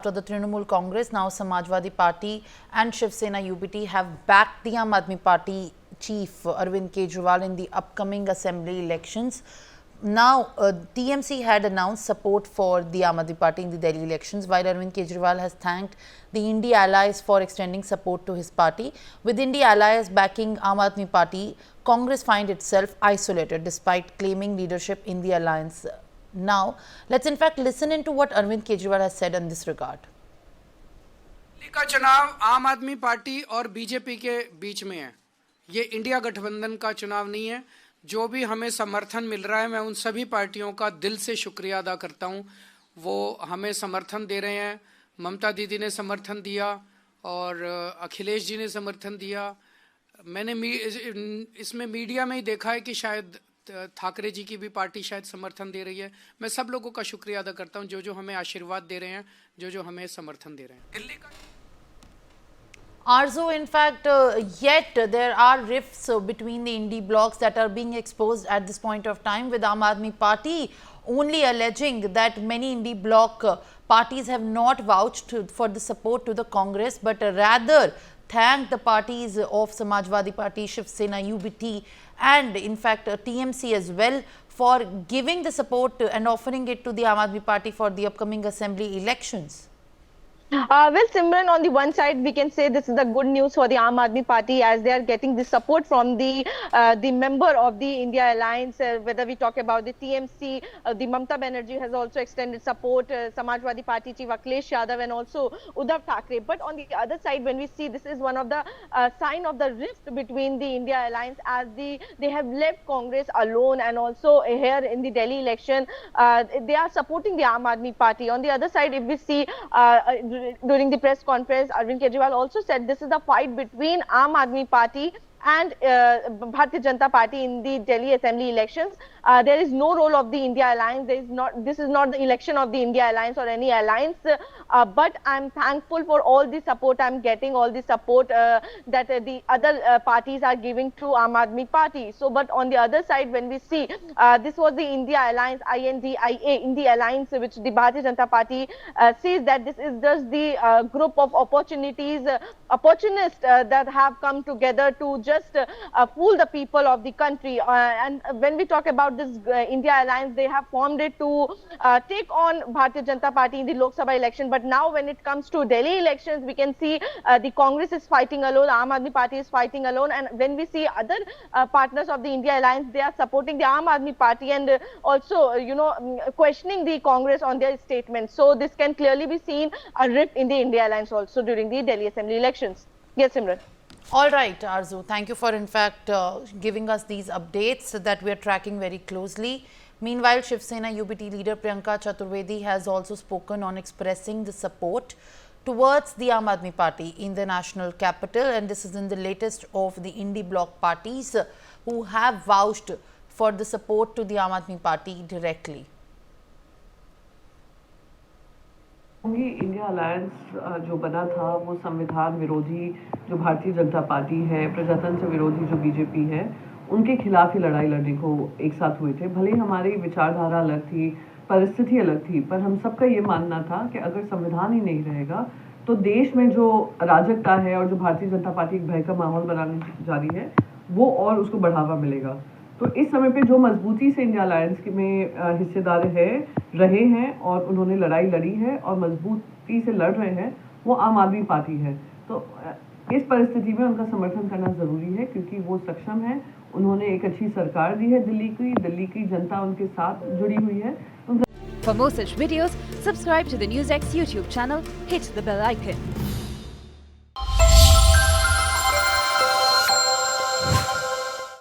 After the Trinamool Congress, now Samajwadi Party and Shiv Sena UBT have backed the Aam Aadmi Party chief Arvind Kejriwal in the upcoming assembly elections. Now, TMC had announced support for the Aam Aadmi Party in the Delhi elections, while Arvind Kejriwal has thanked the Indie allies for extending support to his party. With Indie allies backing Aam Aadmi Party, Congress finds itself isolated despite claiming leadership in the alliance. Now, let's in fact listen into what Arvind Kejriwal has said in this regard. Delhi का चुनाव आम आदमी party और BJP के बीच में है। ये India गठबंधन का चुनाव नहीं है। जो भी हमें समर्थन मिल रहा है, मैं उन सभी पार्टियों का दिल से शुक्रिया अदा करता हूं। वो हमें समर्थन दे रहे हैं। ममता दीदी ने समर्थन दिया और अखिलेश जी ने समर्थन दिया। मैंने इसमें मीडिया में ही देखा है कि शायद ठाकरे जी की भी पार्टी शायद समर्थन दे रही है। मैं सब लोगों का शुक्रिया अदा करता हूं जो हमें आशीर्वाद दे रहे हैं, जो हमें समर्थन दे रहे हैं। दिल्ली का Arzu, in fact, yet there are rifts between the indie blocs that are being exposed at this point of time, with Aam Aadmi Party only alleging that many indie bloc parties have not vouched for the support to the Congress, but rather thanked the parties of Samajwadi Party, Shiv Sena, UBT and in fact TMC as well for giving the support and offering it to the Aam Aadmi Party for the upcoming assembly elections. Well, Simran, on the one side, we can say this is the good news for the Aam Aadmi Party as they are getting the support from the member of the India Alliance. Whether we talk about the TMC, the Mamta Banerjee has also extended support, Samajwadi Party Chief Akhilesh Yadav and also Uddhav Thackeray. But on the other side, when we see this is one of the sign of the rift between the India Alliance as they have left Congress alone, and also here in the Delhi election, they are supporting the Aam Aadmi Party. On the other side, if we see during the press conference, Arvind Kejriwal also said this is the fight between Aam Aadmi Party and Bharatiya Janata Party in the Delhi Assembly elections. There is no role of the India Alliance. This is not the election of the India Alliance or any alliance. But I'm thankful for all the support I'm getting, all the support that the other parties are giving to Aam Aadmi Party. So, but on the other side, when we see this was the India Alliance, INDIA, India Alliance, which the Bharatiya Janata Party says that this is just the group of opportunities, opportunists that have come together to just fool the people of the country. And when we talk about this India Alliance, they have formed it to take on Bharatiya Janata Party in the Lok Sabha election. But now when it comes to Delhi elections, we can see the Congress is fighting alone, Aam Aadmi Party is fighting alone. And when we see other partners of the India Alliance, they are supporting the Aam Aadmi Party and also, questioning the Congress on their statements. So this can clearly be seen a rift in the India Alliance also during the Delhi Assembly elections. Yes, Simran. All right, Arzu, thank you for in fact giving us these updates that we are tracking very closely. Meanwhile, Shiv Sena UBT leader Priyanka Chaturvedi has also spoken on expressing the support towards the Aam Aadmi Party in the national capital, and this is in the latest of the indie bloc parties who have vouched for the support to the Aam Aadmi Party directly. India alliance जो बना था वो संविधान विरोधी जो Bharatiya Janata party है, प्रजातंत्र विरोधी जो बीजेपी है, उनके खिलाफ ही लड़ाई लड़ने को एक साथ हुए थे। भले ही हमारी विचारधारा अलग थी, परिस्थिति अलग थी, पर हम सबका ये मानना था कि अगर संविधान ही नहीं रहेगा तो देश में जो अराजकता है और जो भारतीय जनता पार्टी एक भय का माहौल बनाने जा रही है वो और उसको बढ़ावा मिलेगा। तो इस समय पे जो मजबूती से इंडिया अलायंस में हिस्सेदार रहे हैं और उन्होंने लड़ाई लड़ी है और मजबूती से लड़ रहे हैं, वो आम आदमी पार्टी है। तो इस परिस्थिति में उनका समर्थन करना ज़रूरी है क्योंकि वो सक्षम है, उन्होंने एक अच्छी सरकार दी है, दिल्ली की जनता उनके साथ जुड़ी हुई है। For more such videos, subscribe to the NewsX YouTube channel, hit the bell icon.